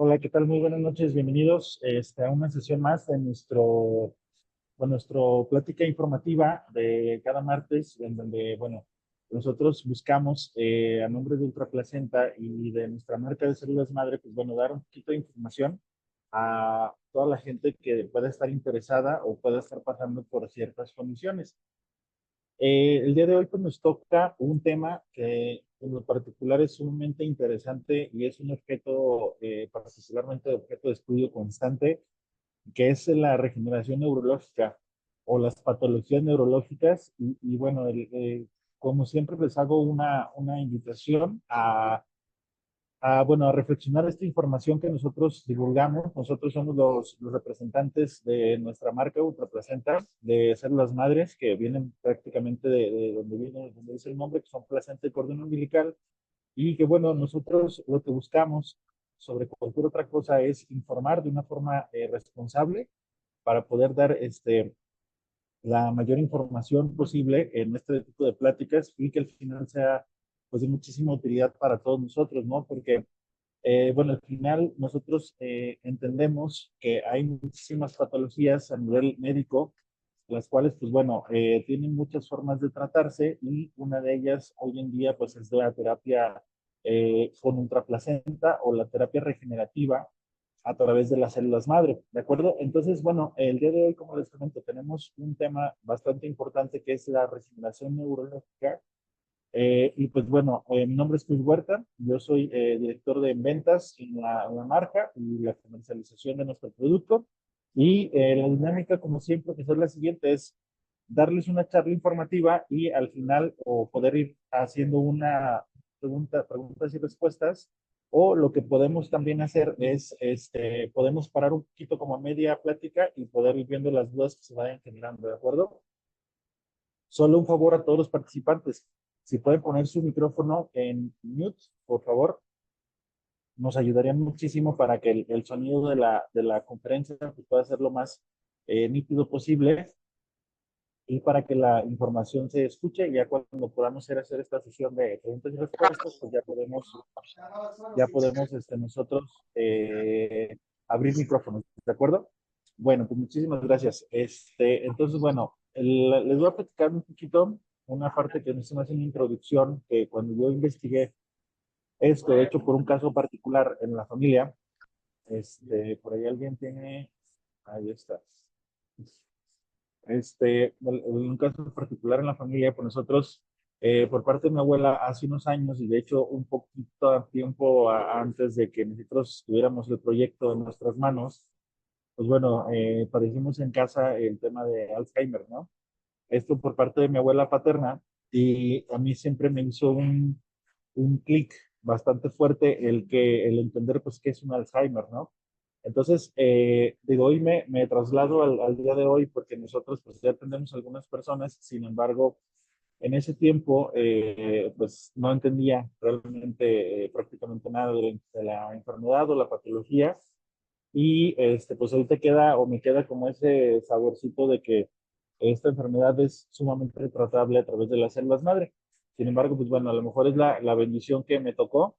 Hola, ¿qué tal? Muy buenas noches, bienvenidos a una sesión más de nuestro plática informativa de cada martes, en donde, bueno, nosotros buscamos a nombre de Ultraplacenta y de nuestra marca de células madre, pues bueno, dar un poquito de información a toda la gente que pueda estar interesada o pueda estar pasando por ciertas condiciones. El día de hoy pues, nos toca un tema que en lo particular es sumamente interesante y es un objeto, particularmente objeto de estudio constante, que es la regeneración neurológica o las patologías neurológicas. Y bueno, como siempre les hago una invitación bueno, a reflexionar esta información que nosotros divulgamos. Nosotros somos los representantes de nuestra marca Ultraplacenta, de células madres, que vienen prácticamente de donde viene, donde dice el nombre, que son placenta y cordón umbilical, y que bueno, nosotros lo que buscamos sobre cualquier otra cosa es informar de una forma responsable para poder dar la mayor información posible en este tipo de pláticas y que al final sea pues de muchísima utilidad para todos nosotros, ¿no? Porque bueno, al final nosotros entendemos que hay muchísimas patologías a nivel médico, las cuales, pues bueno, tienen muchas formas de tratarse y una de ellas hoy en día, pues es la terapia con ultraplacenta o la terapia regenerativa a través de las células madre, ¿de acuerdo? Entonces, bueno, el día de hoy, como les comento, tenemos un tema bastante importante que es la regeneración neurológica y pues bueno, mi nombre es Luis Huerta, yo soy director de ventas en la marca y la comercialización de nuestro producto. Y la dinámica, como siempre, que es la siguiente, es darles una charla informativa y al final o poder ir haciendo una preguntas y respuestas. O lo que podemos también hacer es, podemos parar un poquito como a media plática y poder ir viendo las dudas que se vayan generando, ¿de acuerdo? Solo un favor a todos los participantes. Si pueden poner su micrófono en mute, por favor, nos ayudarían muchísimo para que el sonido de la conferencia pues, pueda ser lo más nítido posible y para que la información se escuche. Y ya cuando podamos hacer esta sesión de preguntas y respuestas, pues ya podemos nosotros abrir micrófonos, ¿de acuerdo? Bueno, pues muchísimas gracias. Entonces, bueno, les voy a platicar un poquito una parte que se me hace una introducción, que cuando yo investigué esto, de hecho, por un caso particular en la familia, por ahí alguien tiene, ahí está. En un caso particular en la familia, pues nosotros, por parte de mi abuela, hace unos años, y de hecho un poquito de tiempo antes de que nosotros tuviéramos el proyecto en nuestras manos, pues bueno, padecimos en casa el tema de Alzheimer, ¿no? Esto por parte de mi abuela paterna, y a mí siempre me hizo un clic bastante fuerte el entender pues qué es un Alzheimer, ¿no? Entonces, digo, hoy me traslado al día de hoy porque nosotros pues ya atendemos a algunas personas. Sin embargo, en ese tiempo pues no entendía realmente prácticamente nada de la enfermedad o la patología. Y pues ahorita queda o me queda como ese saborcito de que esta enfermedad es sumamente tratable a través de las células madre. Sin embargo, pues bueno, a lo mejor es la bendición que me tocó,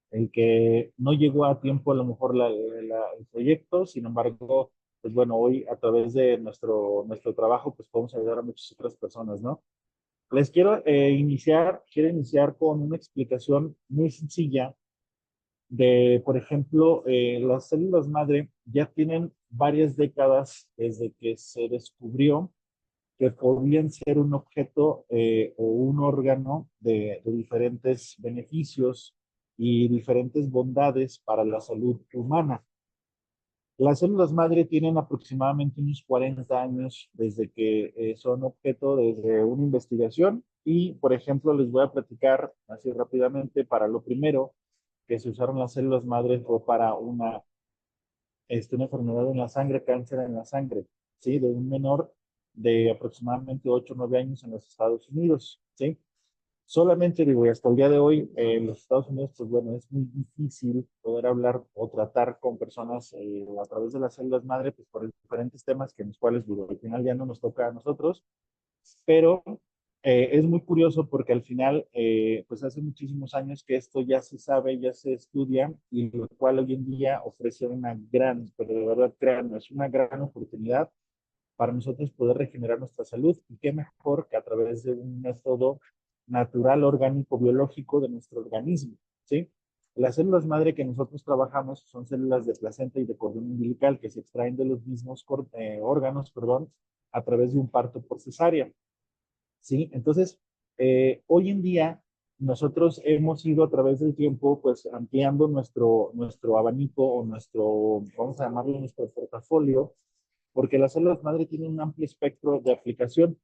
el que no llegó a tiempo a lo mejor el proyecto. Sin embargo, pues bueno, hoy a través de nuestro trabajo, pues podemos ayudar a muchas otras personas, ¿no? Les quiero iniciar con una explicación muy sencilla de, por ejemplo, las células madre ya tienen varias décadas desde que se descubrió que podían ser un objeto o un órgano de diferentes beneficios y diferentes bondades para la salud humana. Las células madre tienen aproximadamente unos 40 años desde que son objeto de una investigación y, por ejemplo, les voy a platicar así rápidamente. Para lo primero que se usaron las células madre fue para una enfermedad en la sangre, cáncer en la sangre, ¿sí? De un menor de aproximadamente 8 o 9 años en los Estados Unidos, ¿sí? Solamente digo, y hasta el día de hoy, en los Estados Unidos, pues bueno, es muy difícil poder hablar o tratar con personas a través de las células madre, pues por diferentes temas que en los cuales, digo, al final ya no nos toca a nosotros, pero Es muy curioso porque al final, pues hace muchísimos años que esto ya se sabe, ya se estudia, y lo cual hoy en día ofrece una gran, pero de verdad, créanme, es una gran oportunidad para nosotros poder regenerar nuestra salud, y qué mejor que a través de un método natural, orgánico, biológico de nuestro organismo, ¿sí? Las células madre que nosotros trabajamos son células de placenta y de cordón umbilical que se extraen de los mismos órganos, perdón, a través de un parto por cesárea. ¿Sí? Entonces, hoy en día nosotros hemos ido a través del tiempo pues ampliando nuestro abanico o nuestro, vamos a llamarlo nuestro portafolio, porque las células madre tienen un amplio espectro de aplicación,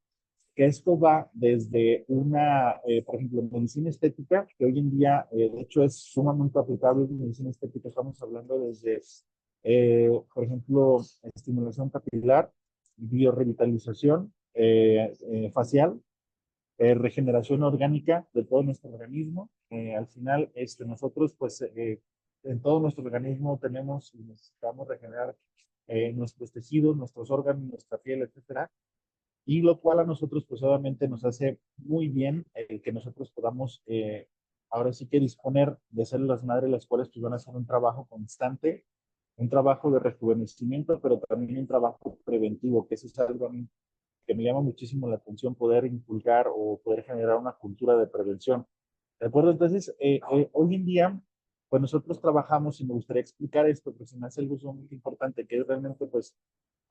que esto va desde una, por ejemplo, medicina estética, que hoy en día, de hecho, es sumamente aplicable en medicina estética. Estamos hablando desde, por ejemplo, estimulación capilar, biorrevitalización facial, regeneración orgánica de todo nuestro organismo. Al final, nosotros, pues, en todo nuestro organismo tenemos y necesitamos regenerar nuestros tejidos, nuestros órganos, nuestra piel, etcétera. Y lo cual a nosotros, pues, obviamente nos hace muy bien el que nosotros podamos, ahora sí que disponer de células madre, las cuales pues van a hacer un trabajo constante, un trabajo de rejuvenecimiento, pero también un trabajo preventivo, que eso es algo a mí que me llama muchísimo la atención, poder inculcar o poder generar una cultura de prevención. ¿De acuerdo? Entonces, hoy en día, pues nosotros trabajamos, y me gustaría explicar esto, porque se me hace algo sumamente importante, que es realmente, pues,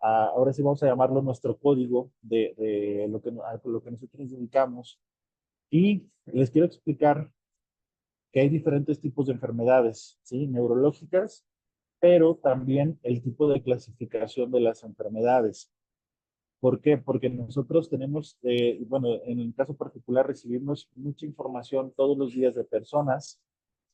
ahora sí vamos a llamarlo nuestro código de a lo que nosotros nos dedicamos. Y les quiero explicar que hay diferentes tipos de enfermedades, ¿sí? Neurológicas, pero también el tipo de clasificación de las enfermedades. ¿Por qué? Porque nosotros tenemos, bueno, en el caso particular recibimos mucha información todos los días de personas,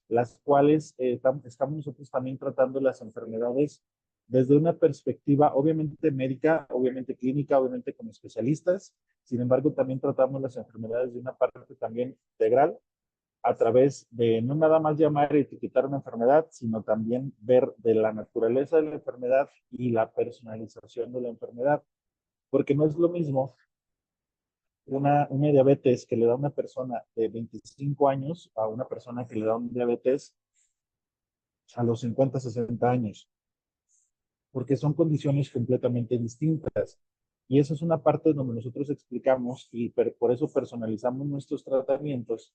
las cuales estamos nosotros también tratando las enfermedades desde una perspectiva obviamente médica, obviamente clínica, obviamente con especialistas. Sin embargo, también tratamos las enfermedades de una parte también integral, a través de no nada más llamar y etiquetar una enfermedad, sino también ver de la naturaleza de la enfermedad y la personalización de la enfermedad. Porque no es lo mismo una diabetes que le da a una persona de 25 años a una persona que le da un diabetes a los 50, 60 años, porque son condiciones completamente distintas. Y eso es una parte donde nosotros explicamos y por eso personalizamos nuestros tratamientos.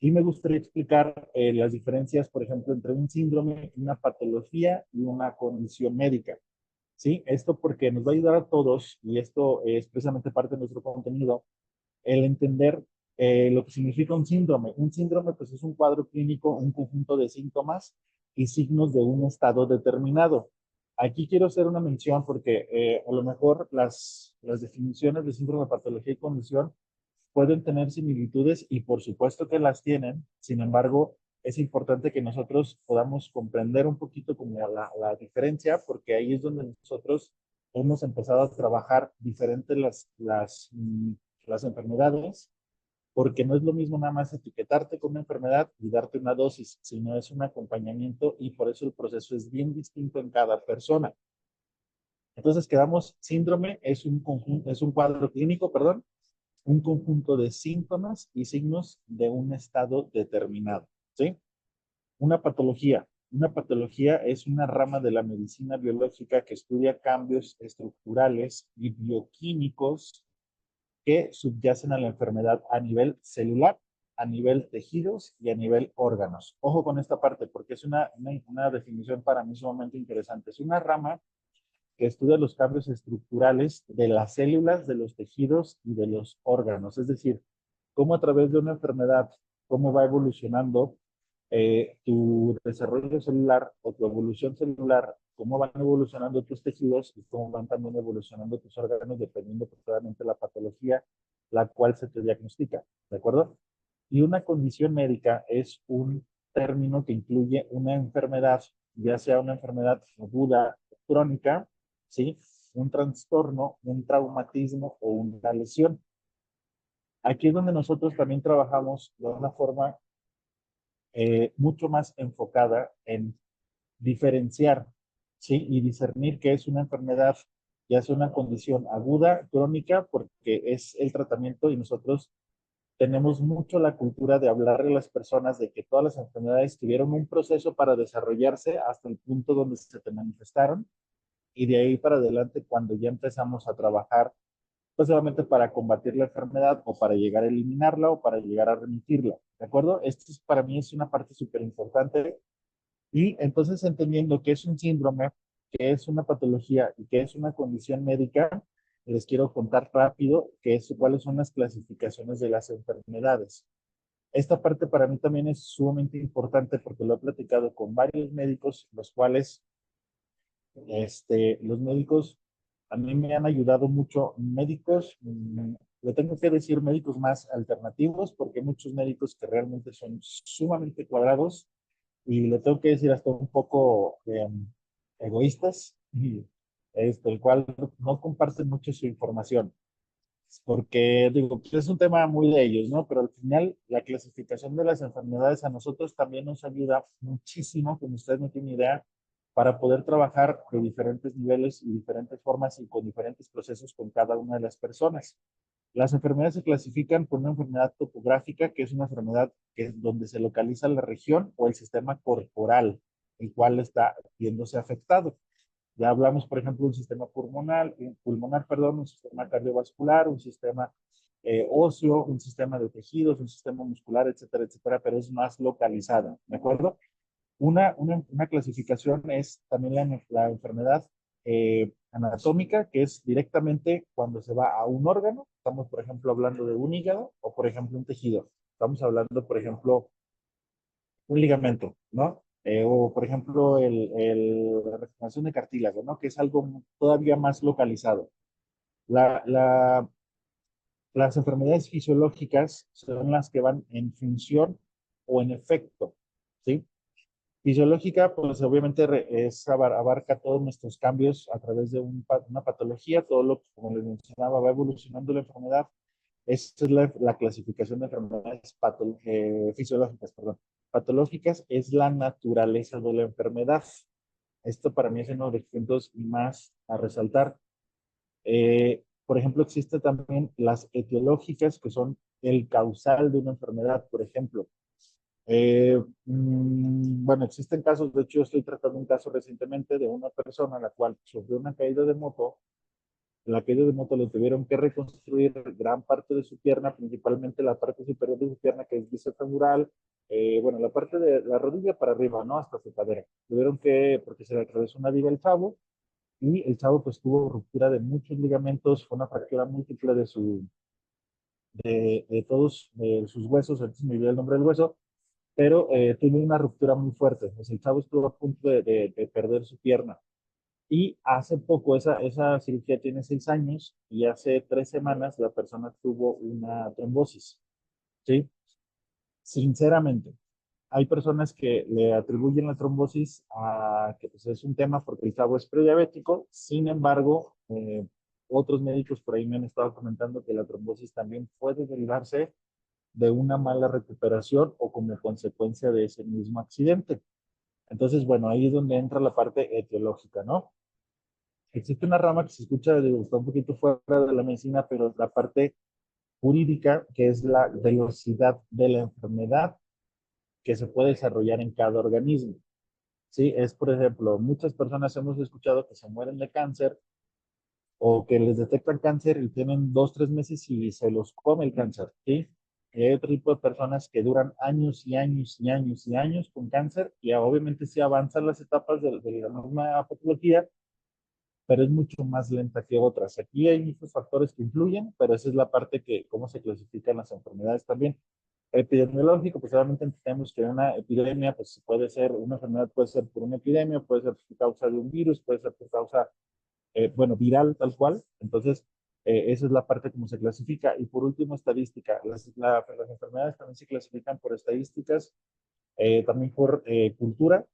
Y me gustaría explicar las diferencias, por ejemplo, entre un síndrome, una patología y una condición médica. ¿Sí? Esto porque nos va a ayudar a todos, y esto es precisamente parte de nuestro contenido, el entender lo que significa un síndrome. Un síndrome, pues, es un cuadro clínico, un conjunto de síntomas y signos de un estado determinado. Aquí quiero hacer una mención porque a lo mejor las definiciones de síndrome, patología y condición pueden tener similitudes, y por supuesto que las tienen. Sin embargo, es importante que nosotros podamos comprender un poquito como la diferencia, porque ahí es donde nosotros hemos empezado a trabajar diferentes las enfermedades, porque no es lo mismo nada más etiquetarte con una enfermedad y darte una dosis, sino es un acompañamiento, y por eso el proceso es bien distinto en cada persona. Entonces quedamos, síndrome es un conjunto, es un cuadro clínico, perdón, un conjunto de síntomas y signos de un estado determinado, ¿sí? Una patología. Una patología es una rama de la medicina biológica que estudia cambios estructurales y bioquímicos que subyacen a la enfermedad a nivel celular, a nivel tejidos y a nivel órganos. Ojo con esta parte porque es una definición para mí sumamente interesante. Es una rama que estudia los cambios estructurales de las células, de los tejidos y de los órganos. Es decir, cómo a través de una enfermedad, cómo va evolucionando tu desarrollo celular o tu evolución celular, cómo van evolucionando tus tejidos y cómo van también evolucionando tus órganos dependiendo precisamente de la patología la cual se te diagnostica. ¿De acuerdo? Y una condición médica es un término que incluye una enfermedad, ya sea una enfermedad aguda o crónica, ¿sí? Un trastorno, un traumatismo o una lesión. Aquí es donde nosotros también trabajamos de una forma mucho más enfocada en diferenciar, ¿sí? Y discernir qué es una enfermedad, ya sea una condición aguda, crónica, porque es el tratamiento, y nosotros tenemos mucho la cultura de hablarle a las personas de que todas las enfermedades tuvieron un proceso para desarrollarse hasta el punto donde se te manifestaron y de ahí para adelante cuando ya empezamos a trabajar, pues solamente para combatir la enfermedad o para llegar a eliminarla o para llegar a remitirla, ¿de acuerdo? Esto es, para mí es una parte súper importante y entonces entendiendo que es un síndrome, que es una patología y que es una condición médica, les quiero contar rápido cuáles son las clasificaciones de las enfermedades. Esta parte para mí también es sumamente importante porque lo he platicado con varios médicos, los cuales, los médicos a mí me han ayudado mucho, médicos, le tengo que decir médicos más alternativos, porque hay muchos médicos que realmente son sumamente cuadrados y le tengo que decir hasta un poco egoístas, y el cual no comparten mucho su información porque digo, pues es un tema muy de ellos, ¿no? Pero al final la clasificación de las enfermedades a nosotros también nos ayuda muchísimo, como ustedes no tienen idea, para poder trabajar de diferentes niveles y diferentes formas y con diferentes procesos con cada una de las personas. Las enfermedades se clasifican por una enfermedad topográfica, que es una enfermedad que es donde se localiza la región o el sistema corporal, el cual está viéndose afectado. Ya hablamos, por ejemplo, de un sistema pulmonar, perdón, un sistema cardiovascular, un sistema óseo, un sistema de tejidos, un sistema muscular, etcétera, etcétera, pero es más localizada, ¿de acuerdo? Una clasificación es también la enfermedad anatómica, que es directamente cuando se va a un órgano. Estamos, por ejemplo, hablando de un hígado o, por ejemplo, un tejido. Estamos hablando, por ejemplo, un ligamento, ¿no? O, por ejemplo, la regeneración de cartílago, ¿no? Que es algo todavía más localizado. La, la, las enfermedades fisiológicas son las que van en función o en efecto, ¿sí? Fisiológica, pues obviamente abarca todos nuestros cambios a través de una patología, todo lo que, como les mencionaba, va evolucionando la enfermedad. Esta es la clasificación de enfermedades fisiológicas, perdón. Patológicas es la naturaleza de la enfermedad. Esto para mí es uno de los puntos más a resaltar. Por ejemplo, existen también las etiológicas, que son el causal de una enfermedad, por ejemplo. Bueno, existen casos, de hecho, yo estoy tratando un caso recientemente de una persona a la cual sufrió una caída de moto. En la caída de moto le tuvieron que reconstruir gran parte de su pierna, principalmente la parte superior de su pierna, que es bíceps bueno, la parte de la rodilla para arriba, ¿no? Hasta su cadera. Tuvieron que, porque se le atravesó una viga el chavo, y el chavo pues tuvo ruptura de muchos ligamentos, fue una fractura múltiple de todos sus huesos, ahorita se me olvidó el nombre del hueso, pero tuvo una ruptura muy fuerte. Pues el chavo estuvo a punto de perder su pierna. Y hace poco, esa cirugía tiene 6 años y hace 3 semanas la persona tuvo una trombosis, ¿sí? Sinceramente, hay personas que le atribuyen la trombosis a que pues, es un tema porque el chavo es prediabético. Sin embargo, otros médicos por ahí me han estado comentando que la trombosis también puede derivarse de una mala recuperación o como consecuencia de ese mismo accidente. Entonces, bueno, ahí es donde entra la parte etiológica, ¿no? Existe una rama que se escucha, digo, está un poquito fuera de la medicina, pero es la parte jurídica, que es la velocidad de la enfermedad que se puede desarrollar en cada organismo. Sí, es por ejemplo, muchas personas hemos escuchado que se mueren de cáncer o que les detectan cáncer y tienen 2, 3 meses y se los come el cáncer, ¿sí? Y hay otro tipo de personas que duran años y años y años y años con cáncer y obviamente sí avanzan las etapas de la misma patología, pero es mucho más lenta que otras. Aquí hay muchos factores que influyen, pero esa es la parte que, cómo se clasifican las enfermedades también. Epidemiológico, pues obviamente entendemos que una epidemia, pues puede ser, una enfermedad puede ser por una epidemia, puede ser por causa de un virus, puede ser por causa, bueno, viral tal cual. Entonces, esa es la parte como se clasifica. Y por último, estadística. Las enfermedades también se clasifican por estadísticas, también por cultura,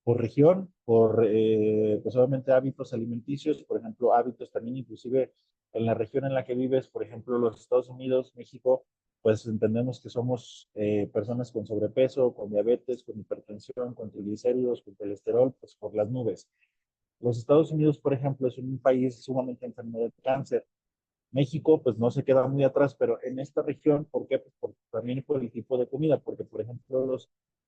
por región, por pues obviamente hábitos alimenticios, por ejemplo, hábitos también inclusive en la región en la que vives, por ejemplo, los Estados Unidos, México, pues entendemos que somos personas con sobrepeso, con diabetes, con hipertensión, con triglicéridos, con colesterol, pues por las nubes. Los Estados Unidos, por ejemplo, es un país sumamente enfermo de cáncer. México, pues no se queda muy atrás, pero en esta región, ¿por qué? Pues también por el tipo de comida, porque por ejemplo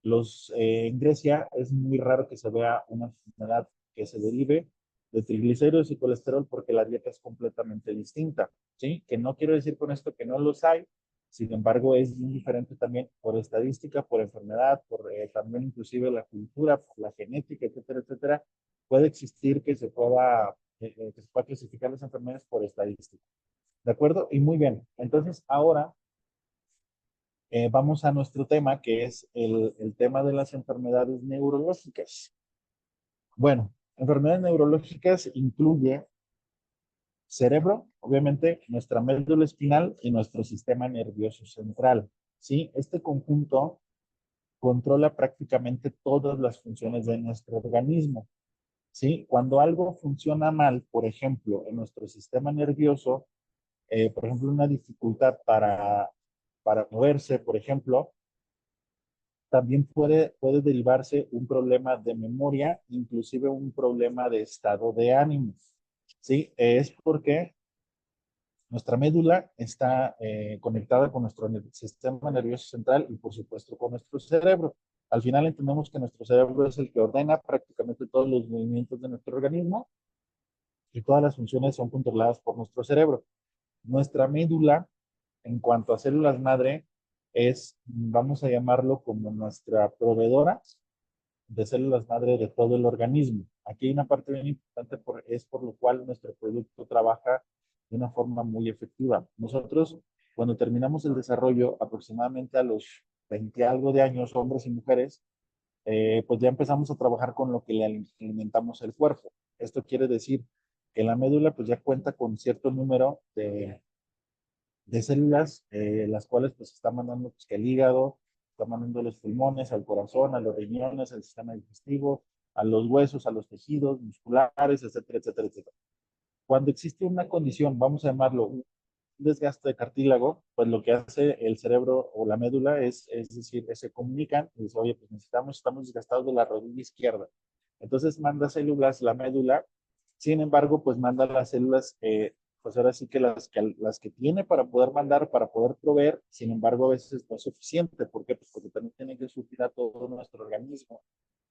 en Grecia es muy raro que se vea una enfermedad que se derive de triglicéridos y colesterol porque la dieta es completamente distinta, ¿sí? Que no quiero decir con esto que no los hay, sin embargo es muy diferente también por estadística, por enfermedad, por también inclusive la cultura, por la genética, etcétera, etcétera. Puede existir que se pueda clasificar las enfermedades por estadística. ¿De acuerdo? Y muy bien. Entonces, ahora vamos a nuestro tema, que es el tema de las enfermedades neurológicas. Bueno, enfermedades neurológicas incluye cerebro, obviamente, nuestra médula espinal y nuestro sistema nervioso central. ¿Sí? Este conjunto controla prácticamente todas las funciones de nuestro organismo. ¿Sí? Cuando algo funciona mal, por ejemplo, en nuestro sistema nervioso, por ejemplo, una dificultad para moverse, por ejemplo, también puede derivarse un problema de memoria, inclusive un problema de estado de ánimo. ¿Sí? Es porque nuestra médula está conectada con nuestro sistema nervioso central y, por supuesto, con nuestro cerebro. Al final entendemos que nuestro cerebro es el que ordena prácticamente todos los movimientos de nuestro organismo y todas las funciones son controladas por nuestro cerebro. Nuestra médula, en cuanto a células madre, vamos a llamarlo como nuestra proveedora de células madre de todo el organismo. Aquí hay una parte bien importante, es por lo cual nuestro producto trabaja de una forma muy efectiva. Nosotros, cuando terminamos el desarrollo, aproximadamente a los 20 algo de años, hombres y mujeres, pues ya empezamos a trabajar con lo que le alimentamos el cuerpo. Esto quiere decir que la médula pues ya cuenta con cierto número de células, las cuales pues está mandando pues, que el hígado, está mandando a los pulmones, al corazón, a los riñones, al sistema digestivo, a los huesos, a los tejidos musculares, etcétera, etcétera, etcétera. Cuando existe una condición, vamos a llamarlo un desgaste de cartílago, pues lo que hace el cerebro o la médula es decir, se comunican y dice, oye, pues estamos desgastados de la rodilla izquierda. Entonces manda células la médula, sin embargo, pues manda las células, pues ahora sí que las que tiene para poder mandar, para poder proveer, sin embargo, a veces no es suficiente. ¿Por qué? Pues porque también tiene que surtir a todo nuestro organismo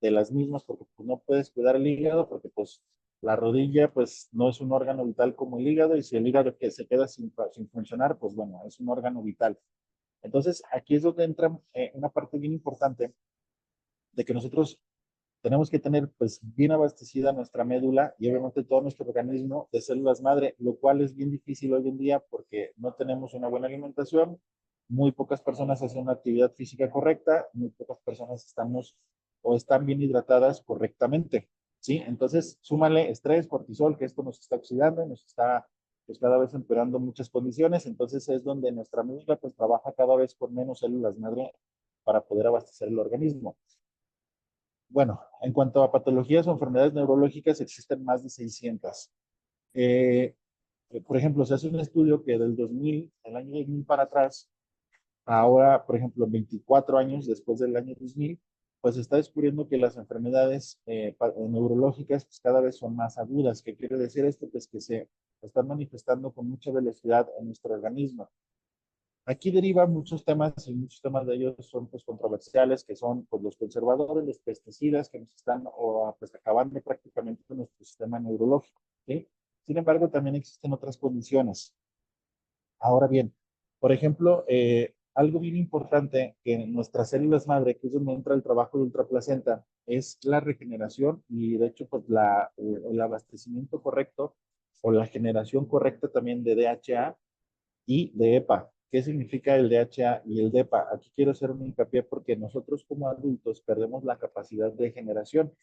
de las mismas, porque pues, no puedes cuidar el hígado, porque pues la rodilla pues no es un órgano vital como el hígado, y si el hígado que se queda sin funcionar, pues bueno, es un órgano vital. Entonces, aquí es donde entra una parte bien importante de que nosotros tenemos que tener pues bien abastecida nuestra médula y obviamente todo nuestro organismo de células madre, lo cual es bien difícil hoy en día porque no tenemos una buena alimentación, muy pocas personas hacen una actividad física correcta, muy pocas personas están bien hidratadas correctamente, ¿sí? Entonces, súmale estrés, cortisol, que esto nos está oxidando, nos está pues cada vez empeorando muchas condiciones, entonces es donde nuestra médula pues trabaja cada vez con menos células madre para poder abastecer el organismo. Bueno, en cuanto a patologías o enfermedades neurológicas, existen más de 600. Eh, por ejemplo, se hace un estudio que del año 2000 para atrás, ahora, por ejemplo, 24 años después del año 2000, pues se está descubriendo que las enfermedades neurológicas pues, cada vez son más agudas. ¿Qué quiere decir esto? Pues que se están manifestando con mucha velocidad en nuestro organismo. Aquí deriva muchos temas y muchos temas de ellos son pues controversiales, que son pues los conservadores, los pesticidas que nos están pues, acabando prácticamente con nuestro sistema neurológico. ¿Sí? Sin embargo, también existen otras condiciones. Ahora bien, por ejemplo, algo bien importante que en nuestras células madre, que es donde entra el trabajo de ultraplacenta, es la regeneración y de hecho pues el abastecimiento correcto o la generación correcta también de DHA y de EPA. ¿Qué significa el DHA y el DEPA? Aquí quiero hacer un hincapié porque nosotros como adultos perdemos la capacidad de generación.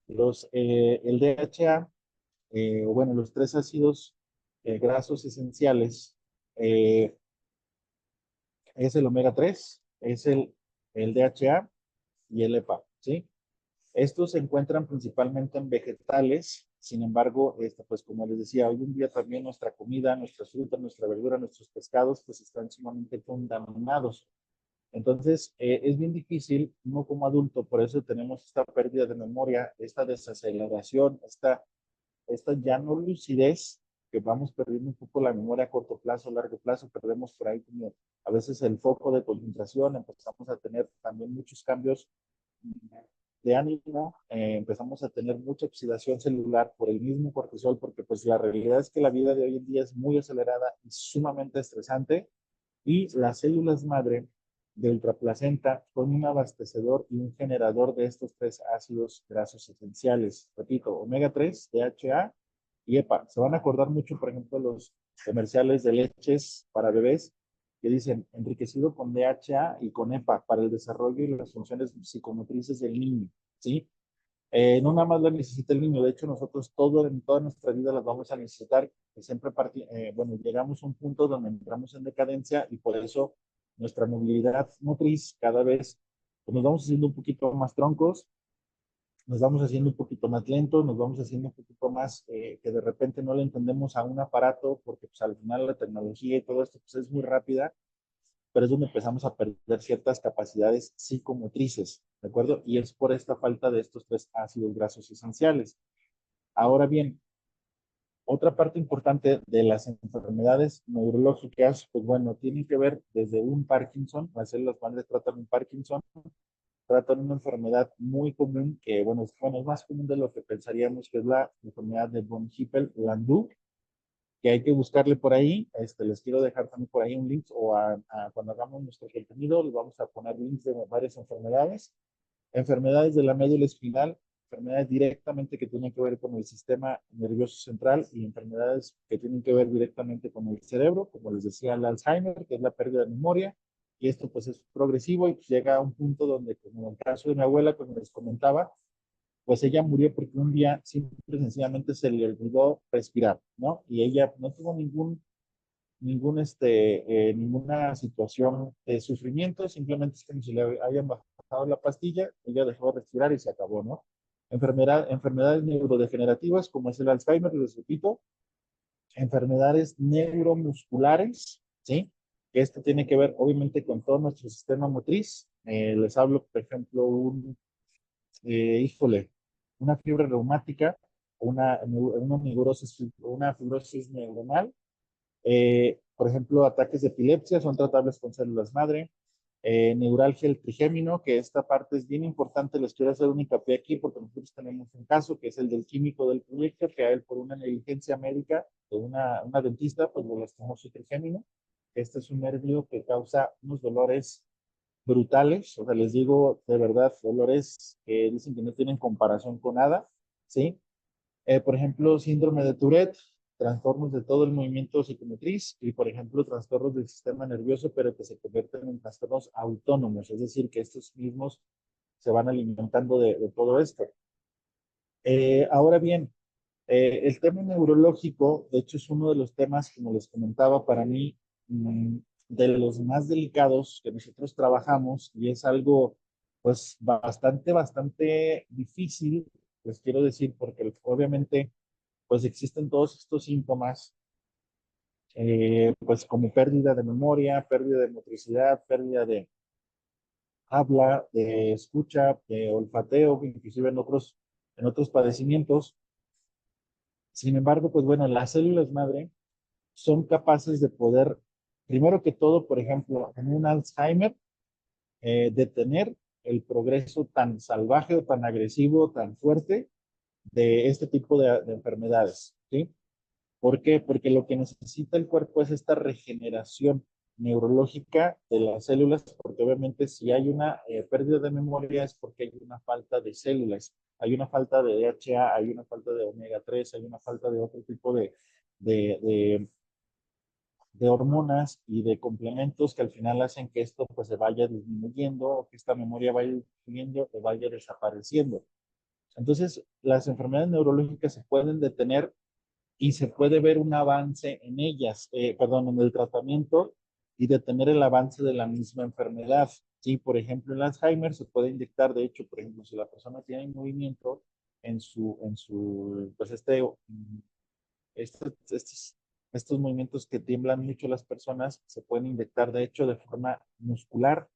El DHA, bueno, los tres ácidos grasos esenciales, eh, es el omega 3, es el DHA y el EPA, ¿sí? Estos se encuentran principalmente en vegetales, sin embargo, pues como les decía, hoy en día también nuestra comida, nuestras frutas, nuestra verdura, nuestros pescados, pues están sumamente contaminados. Entonces, es bien difícil, uno como adulto, por eso tenemos esta pérdida de memoria, esta desaceleración, esta ya no lucidez porque vamos perdiendo un poco la memoria a corto plazo, largo plazo, perdemos por ahí como a veces el foco de concentración, empezamos a tener también muchos cambios de ánimo, empezamos a tener mucha oxidación celular por el mismo cortisol, porque pues la realidad es que la vida de hoy en día es muy acelerada y sumamente estresante, y las células madre de ultraplacenta son un abastecedor y un generador de estos tres ácidos grasos esenciales. Repito, omega 3, DHA y EPA. Se van a acordar mucho, por ejemplo, los comerciales de leches para bebés que dicen enriquecido con DHA y con EPA para el desarrollo y las funciones psicomotrices del niño, ¿sí? No nada más la necesita el niño, de hecho nosotros en toda nuestra vida las vamos a necesitar, que siempre bueno, llegamos a un punto donde entramos en decadencia y por eso nuestra movilidad motriz cada vez pues, nos vamos haciendo un poquito más troncos, nos vamos haciendo un poquito más lentos, nos vamos haciendo un poquito más que de repente no le entendemos a un aparato porque pues al final la tecnología y todo esto pues es muy rápida, pero es donde empezamos a perder ciertas capacidades psicomotrices, ¿de acuerdo? Y es por esta falta de estos tres ácidos grasos esenciales. Ahora bien, otra parte importante de las enfermedades neurológicas, pues bueno, tienen que ver desde un Parkinson, las células madres tratan un Parkinson, tratan una enfermedad muy común, que bueno, es más común de lo que pensaríamos, que es la enfermedad de von Hippel-Lindau, que hay que buscarle por ahí. Les quiero dejar también por ahí un link o cuando hagamos nuestro contenido, les vamos a poner links de varias enfermedades. Enfermedades de la médula espinal, enfermedades directamente que tienen que ver con el sistema nervioso central y enfermedades que tienen que ver directamente con el cerebro, como les decía, el Alzheimer, que es la pérdida de memoria. Y esto pues es progresivo y pues, llega a un punto donde, como en el caso de mi abuela, como les comentaba, pues ella murió porque un día simple y sencillamente se le olvidó respirar, ¿no? Y ella no tuvo ninguna situación de sufrimiento, simplemente es como si le hayan bajado la pastilla, ella dejó de respirar y se acabó, ¿no? Enfermedades neurodegenerativas como es el Alzheimer, les repito, enfermedades neuromusculares, ¿sí? Que esto tiene que ver obviamente con todo nuestro sistema motriz. Les hablo, por ejemplo, híjole, una fiebre reumática, una fibrosis neuronal, por ejemplo, ataques de epilepsia son tratables con células madre. Neuralgia el trigémino, que esta parte es bien importante, les quiero hacer un hincapié aquí porque nosotros tenemos un caso que es el del químico del proyecto, que a él por una negligencia médica de una dentista, pues le lastimó su trigémino. Este es un nervio que causa unos dolores brutales, o sea, les digo de verdad, dolores que dicen que no tienen comparación con nada, ¿sí? Por ejemplo, síndrome de Tourette, trastornos de todo el movimiento psicomotriz y, por ejemplo, trastornos del sistema nervioso, pero que se convierten en trastornos autónomos, es decir, que estos mismos se van alimentando de todo esto. Ahora bien, el tema neurológico, de hecho, es uno de los temas, como les comentaba, para mí, de los más delicados que nosotros trabajamos y es algo, pues, bastante difícil, les quiero decir, porque obviamente pues existen todos estos síntomas, pues como pérdida de memoria, pérdida de motricidad, pérdida de habla, de escucha, de olfateo, inclusive en otros padecimientos. Sin embargo, pues bueno, las células madre son capaces de poder, primero que todo, por ejemplo, en un Alzheimer, detener el progreso tan salvaje o tan agresivo, tan fuerte de este tipo de enfermedades, ¿sí? ¿Por qué? Porque lo que necesita el cuerpo es esta regeneración neurológica de las células, porque obviamente si hay una pérdida de memoria es porque hay una falta de células, hay una falta de DHA, hay una falta de omega 3, hay una falta de otro tipo de, de, de hormonas y de complementos que al final hacen que esto pues se vaya disminuyendo o que esta memoria vaya disminuyendo o vaya desapareciendo. Entonces, las enfermedades neurológicas se pueden detener y se puede ver un avance en ellas, perdón, en el tratamiento y detener el avance de la misma enfermedad. Sí, por ejemplo, el Alzheimer se puede inyectar, de hecho, por ejemplo, si la persona tiene movimiento pues estos movimientos que tiemblan mucho las personas, se pueden inyectar, de hecho, de forma muscular,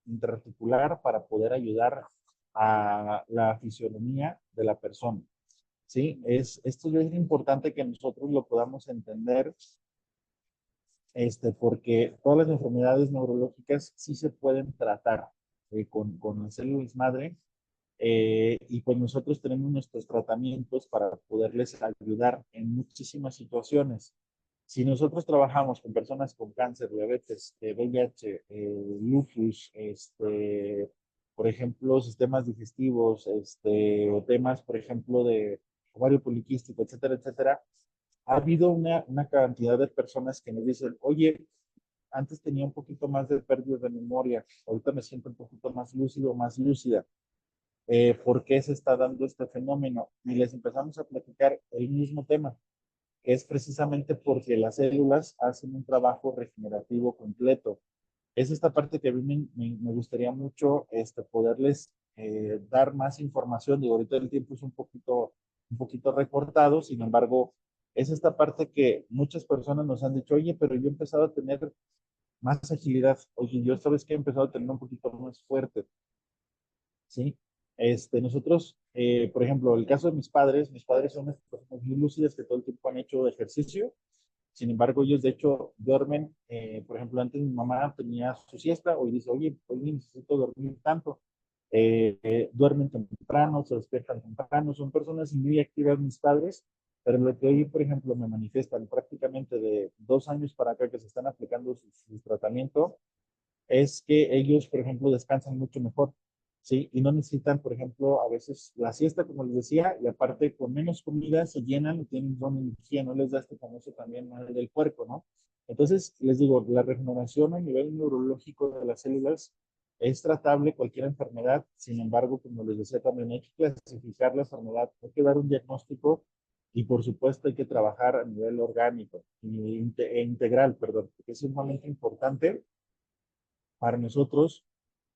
intraarticular, para poder ayudar a la fisionomía de la persona. ¿sí? Esto es importante que nosotros lo podamos entender, porque todas las enfermedades neurológicas sí se pueden tratar con las células madre, y pues nosotros tenemos nuestros tratamientos para poderles ayudar en muchísimas situaciones. Si nosotros trabajamos con personas con cáncer, diabetes, VIH, lupus, por ejemplo, sistemas digestivos, o temas, por ejemplo, de ovario poliquístico, etcétera, etcétera, ha habido una cantidad de personas que nos dicen, oye, antes tenía un poquito más de pérdida de memoria, ahorita me siento un poquito más lúcido, más lúcida. ¿Por qué se está dando este fenómeno? Y les empezamos a platicar el mismo tema, que es precisamente porque las células hacen un trabajo regenerativo completo. Es esta parte que a mí me gustaría mucho poderles dar más información. Digo, ahorita el tiempo es un poquito recortado, sin embargo, es esta parte que muchas personas nos han dicho, oye, pero yo he empezado a tener más agilidad, oye, yo esta vez que he empezado a tener un poquito más fuerte, ¿sí? Nosotros, por ejemplo, el caso de mis padres son unas personas muy lúcidas que todo el tiempo han hecho ejercicio. Sin embargo, ellos de hecho duermen, por ejemplo, antes mi mamá tenía su siesta, hoy dice, oye, hoy necesito dormir tanto. Duermen temprano, se despiertan temprano, son personas muy activas mis padres, pero lo que hoy, por ejemplo, me manifiestan prácticamente de 2 años para acá que se están aplicando su tratamiento, es que ellos, por ejemplo, descansan mucho mejor, ¿sí? Y no necesitan, por ejemplo, a veces la siesta, como les decía, y aparte con menos comida se llenan y tienen buena energía, no les da este famoso también mal del cuerpo, ¿no? Entonces, les digo, la regeneración a nivel neurológico de las células es tratable cualquier enfermedad, sin embargo, como les decía también, hay que clasificar la enfermedad, hay que dar un diagnóstico y por supuesto hay que trabajar a nivel orgánico e integral, perdón, porque es sumamente importante para nosotros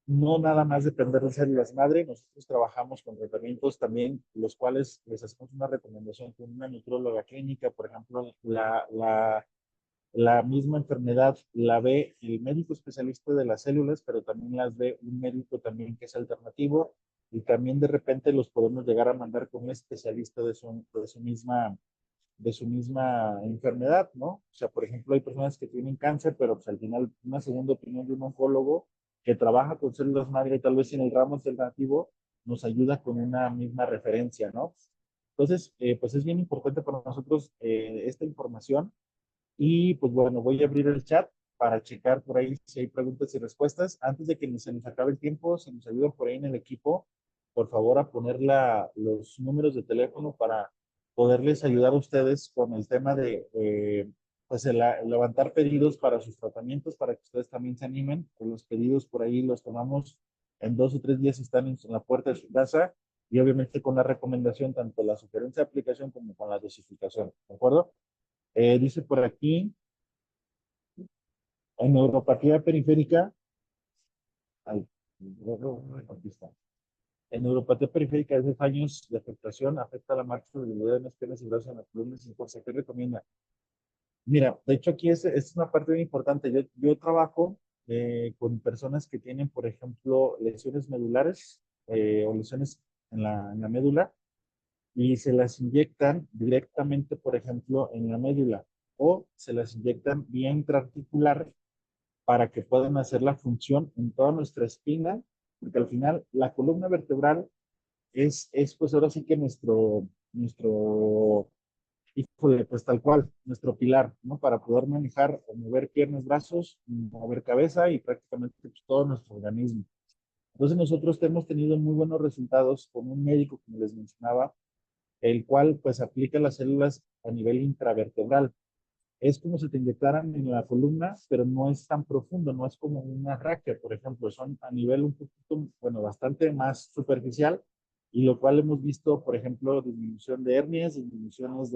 no nada más depender de células madre, nosotros trabajamos con tratamientos también, los cuales les hacemos una recomendación con una nutróloga clínica, por ejemplo, la misma enfermedad la ve el médico especialista de las células, pero también las ve un médico también que es alternativo, y también de repente los podemos llegar a mandar con un especialista de su misma enfermedad, ¿no? O sea, por ejemplo, hay personas que tienen cáncer, pero pues al final una segunda opinión de un oncólogo que trabaja con células madre, tal vez en el ramo alternativo, nos ayuda con una misma referencia, ¿no? Entonces, pues es bien importante para nosotros esta información y pues bueno, voy a abrir el chat para checar por ahí si hay preguntas y respuestas. Antes de que se nos acabe el tiempo, si nos ayudan por ahí en el equipo, por favor a poner los números de teléfono para poderles ayudar a ustedes con el tema de pues levantar pedidos para sus tratamientos, para que ustedes también se animen. Con los pedidos por ahí los tomamos en 2 o 3 días, están en la puerta de su casa y obviamente con la recomendación, tanto la sugerencia de aplicación como con la dosificación, ¿de acuerdo? Dice por aquí, en neuropatía periférica, ay, aquí está. En neuropatía periférica de 10 años de afectación afecta la marcha de debilidad en las piernas y brazos en las columnas y fuerza. ¿Qué recomienda? Mira, de hecho aquí es una parte muy importante. Yo trabajo con personas que tienen, por ejemplo, lesiones medulares o lesiones en la médula y se las inyectan directamente, por ejemplo, en la médula o se las inyectan vía intraarticular para que puedan hacer la función en toda nuestra espina, porque al final la columna vertebral es pues ahora sí que híjole, pues tal cual, nuestro pilar, ¿no? Para poder manejar o mover piernas, brazos, mover cabeza y prácticamente pues, todo nuestro organismo. Entonces nosotros hemos tenido muy buenos resultados con un médico, como les mencionaba, el cual pues aplica las células a nivel intravertebral. Es como si te inyectaran en la columna, pero no es tan profundo, no es como una raquia, por ejemplo, son a nivel un poquito, bueno, bastante más superficial, y lo cual hemos visto, por ejemplo, disminución de hernias, disminuciones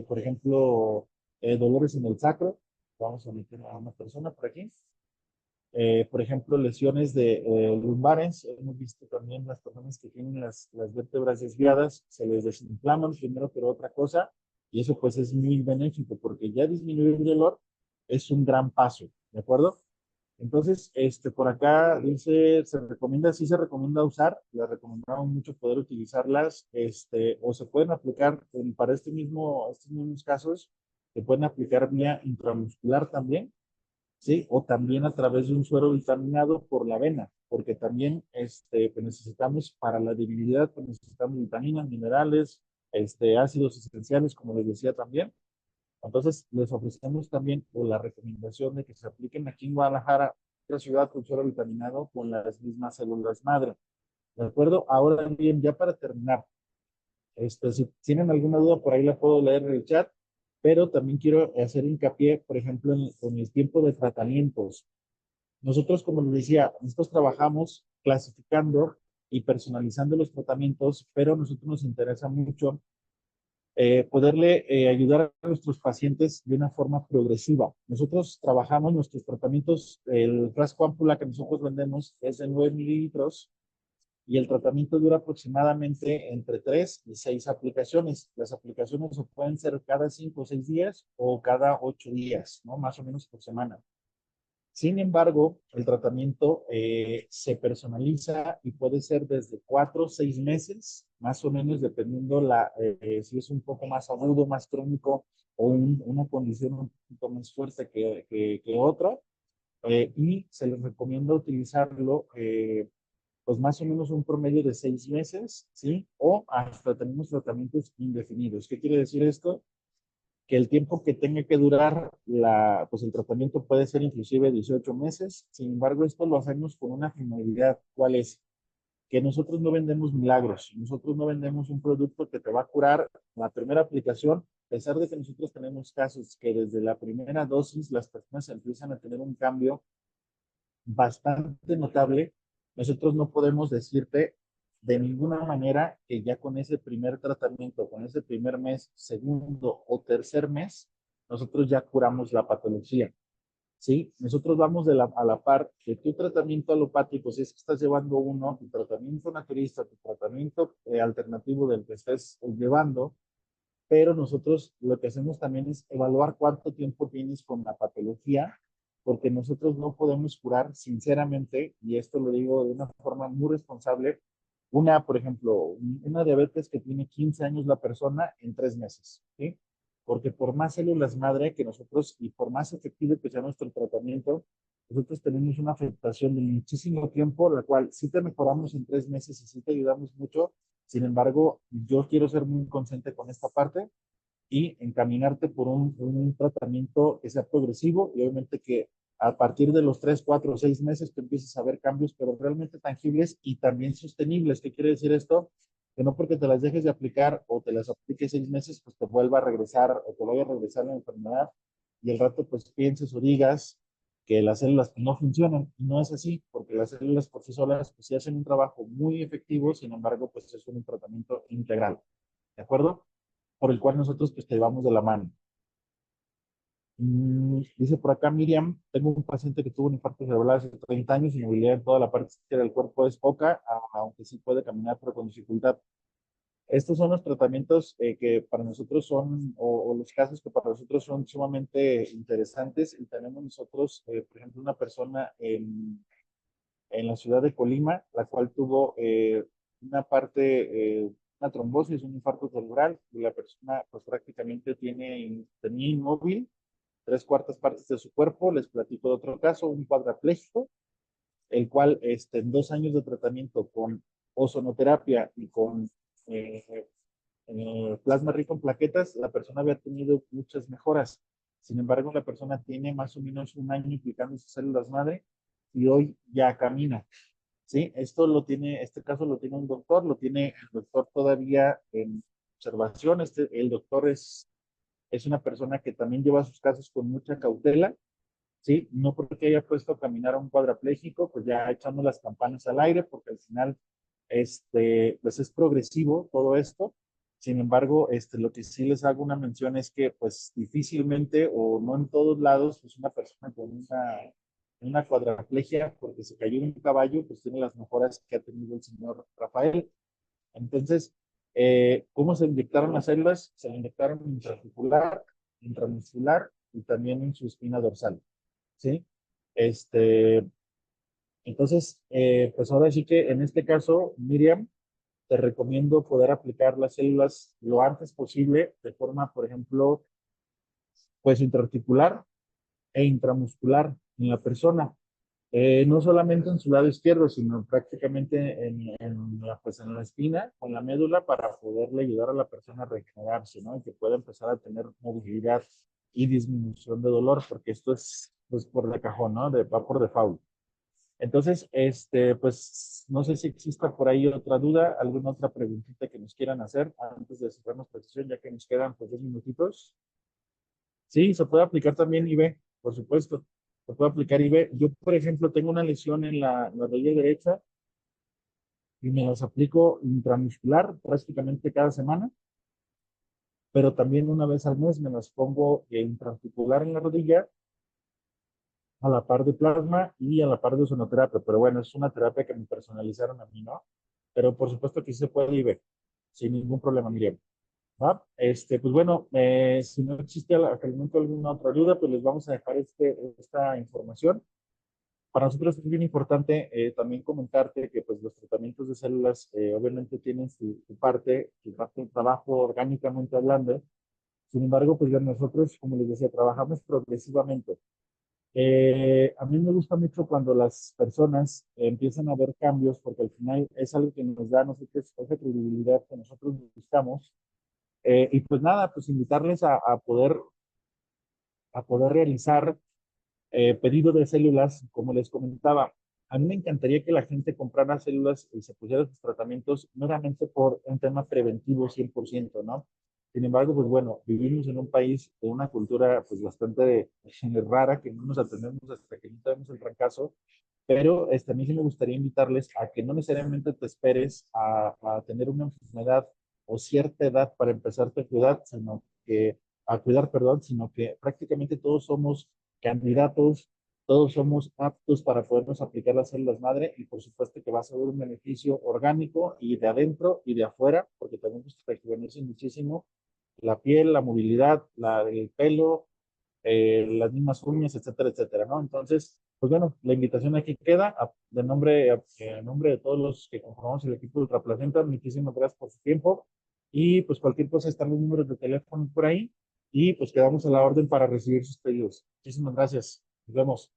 por ejemplo, dolores en el sacro. Vamos a meter a una persona por aquí. Por ejemplo, lesiones de lumbares. Hemos visto también las personas que tienen las vértebras desviadas, se les desinflaman primero, pero otra cosa, y eso pues es muy benéfico porque ya disminuir el dolor es un gran paso, ¿de acuerdo? Entonces, por acá dice, sí se recomienda usar, les recomendamos mucho poder utilizarlas, o se pueden aplicar para estos mismos casos, se pueden aplicar vía intramuscular también, ¿sí? O también a través de un suero vitaminado por la vena, porque también, pues necesitamos para la debilidad, pues necesitamos vitaminas, minerales, ácidos esenciales, como les decía también. Entonces, les ofrecemos también o la recomendación de que se apliquen aquí en Guadalajara, otra ciudad con suero vitaminado con las mismas células madre. ¿De acuerdo? Ahora bien, ya para terminar, si tienen alguna duda, por ahí la puedo leer en el chat, pero también quiero hacer hincapié, por ejemplo, en el tiempo de tratamientos. Nosotros, como les decía, nosotros trabajamos clasificando y personalizando los tratamientos, pero a nosotros nos interesa mucho poderle ayudar a nuestros pacientes de una forma progresiva. Nosotros trabajamos nuestros tratamientos, el frasco ámpula que nosotros vendemos es de 9 mililitros y el tratamiento dura aproximadamente entre 3 y 6 aplicaciones. Las aplicaciones pueden ser cada 5 o 6 días o cada 8 días, ¿no? Más o menos por semana. Sin embargo, el tratamiento se personaliza y puede ser desde 4 o 6 meses, más o menos dependiendo si es un poco más agudo, más crónico o una condición un poquito más fuerte que otra. Y se les recomienda utilizarlo pues más o menos un promedio de 6 meses, ¿sí? O hasta tenemos tratamientos indefinidos. ¿Qué quiere decir esto? Que el tiempo que tenga que durar pues el tratamiento puede ser inclusive 18 meses. Sin embargo, esto lo hacemos con una finalidad. ¿Cuál es? Que nosotros no vendemos milagros. Nosotros no vendemos un producto que te va a curar la primera aplicación, a pesar de que nosotros tenemos casos que desde la primera dosis las personas empiezan a tener un cambio bastante notable. Nosotros no podemos decirte de ninguna manera que ya con ese primer tratamiento, con ese primer mes, segundo o tercer mes, nosotros ya curamos la patología. ¿Sí? Nosotros vamos a la par de tu tratamiento alopático, si es que estás llevando uno, tu tratamiento naturista, tu tratamiento alternativo del que estés llevando, pero nosotros lo que hacemos también es evaluar cuánto tiempo tienes con la patología, porque nosotros no podemos curar sinceramente, y esto lo digo de una forma muy responsable, por ejemplo, una diabetes que tiene 15 años la persona en 3 meses, ¿sí? Porque por más células madre que nosotros y por más efectivo que sea nuestro tratamiento, nosotros tenemos una afectación de muchísimo tiempo, la cual sí te mejoramos en 3 meses y sí te ayudamos mucho. Sin embargo, yo quiero ser muy consciente con esta parte y encaminarte por un tratamiento que sea progresivo y obviamente que a partir de los 3, 4, 6 meses te empieces a ver cambios, pero realmente tangibles y también sostenibles. ¿Qué quiere decir esto? Que no porque te las dejes de aplicar o te las apliques 6 meses, pues te vuelva a regresar o te vaya a regresar la enfermedad y el rato pues pienses o digas que las células no funcionan. Y no es así, porque las células por sí solas pues sí hacen un trabajo muy efectivo, sin embargo pues es un tratamiento integral. ¿De acuerdo? Por el cual nosotros pues te llevamos de la mano. Dice por acá Miriam, tengo un paciente que tuvo un infarto cerebral hace 30 años y movilidad en toda la parte izquierda del cuerpo es poca, aunque sí puede caminar pero con dificultad. Estos son los tratamientos que para nosotros son, o los casos que para nosotros son sumamente interesantes. Y tenemos nosotros, por ejemplo, una persona en la ciudad de Colima, la cual tuvo una trombosis, un infarto cerebral, y la persona pues prácticamente tenía inmóvil 3/4 partes de su cuerpo. Les platico de otro caso, un cuadrapléjico, el cual en 2 años de tratamiento con ozonoterapia y con eh, plasma rico en plaquetas, la persona había tenido muchas mejoras. Sin embargo, la persona tiene más o menos un año implicando sus células madre y hoy ya camina. ¿Sí? Este caso lo tiene un doctor, lo tiene el doctor todavía en observación. El doctor es una persona que también lleva sus casos con mucha cautela, ¿sí? No porque haya puesto a caminar a un cuadrapléjico, pues ya echando las campanas al aire, porque al final, pues es progresivo todo esto. Sin embargo, lo que sí les hago una mención es que, pues difícilmente o no en todos lados, pues una persona con una cuadraplegia, porque se cayó en un caballo, pues tiene las mejoras que ha tenido el señor Rafael. Entonces, ¿cómo se inyectaron las células? Se le inyectaron intraarticular, intramuscular y también en su espina dorsal, ¿sí? Este, entonces, pues ahora sí que en este caso, Miriam, te recomiendo poder aplicar las células lo antes posible, de forma, por ejemplo, pues intraarticular e intramuscular en la persona. No solamente en su lado izquierdo, sino prácticamente pues en la espina, con la médula, para poderle ayudar a la persona a regenerarse, ¿no? Y que pueda empezar a tener movilidad y disminución de dolor, porque esto es pues, por de cajón, ¿no? Va por default. Entonces, pues no sé si exista por ahí otra duda, alguna otra preguntita que nos quieran hacer antes de cerrar nuestra sesión, ya que nos quedan pues 2 minutitos. Sí, se puede aplicar también IB, por supuesto. Se puede aplicar IB. Yo, por ejemplo, tengo una lesión en la rodilla derecha y me las aplico intramuscular prácticamente cada semana, pero también una vez al mes me las pongo intraarticular en la rodilla a la par de plasma y a la par de ozonoterapia. Pero bueno, es una terapia que me personalizaron a mí, ¿no? Pero por supuesto que sí se puede IB, sin ningún problema, Miriam. ¿Va? Pues bueno, si no existe hasta el momento alguna otra duda, pues les vamos a dejar esta información. Para nosotros es bien importante también comentarte que pues los tratamientos de células obviamente tienen su parte de trabajo orgánicamente hablando. Sin embargo, pues ya nosotros, como les decía, trabajamos progresivamente. A mí me gusta mucho cuando las personas empiezan a ver cambios, porque al final es algo que nos da a nosotros esa credibilidad que nosotros buscamos. Y pues nada, pues invitarles a poder realizar pedido de células, como les comentaba. A mí me encantaría que la gente comprara células y se pusiera sus tratamientos meramente por un tema preventivo 100%, ¿no? Sin embargo, pues bueno, vivimos en un país de una cultura pues bastante rara, que no nos atendemos hasta que no tenemos el fracaso, pero a mí sí me gustaría invitarles a que no necesariamente te esperes a tener una enfermedad o cierta edad para empezarte a cuidar, perdón, sino que prácticamente todos somos candidatos, todos somos aptos para podernos aplicar las células madre y por supuesto que va a ser un beneficio orgánico y de adentro y de afuera, porque también nos rejuvenece muchísimo la piel, la movilidad, el pelo, las mismas uñas, etcétera, etcétera, ¿no? Entonces, pues bueno, la invitación aquí queda, en nombre de todos los que conformamos el equipo de Ultraplacenta, muchísimas gracias por su tiempo y pues cualquier cosa están los números de teléfono por ahí y pues quedamos a la orden para recibir sus pedidos. Muchísimas gracias. Nos vemos.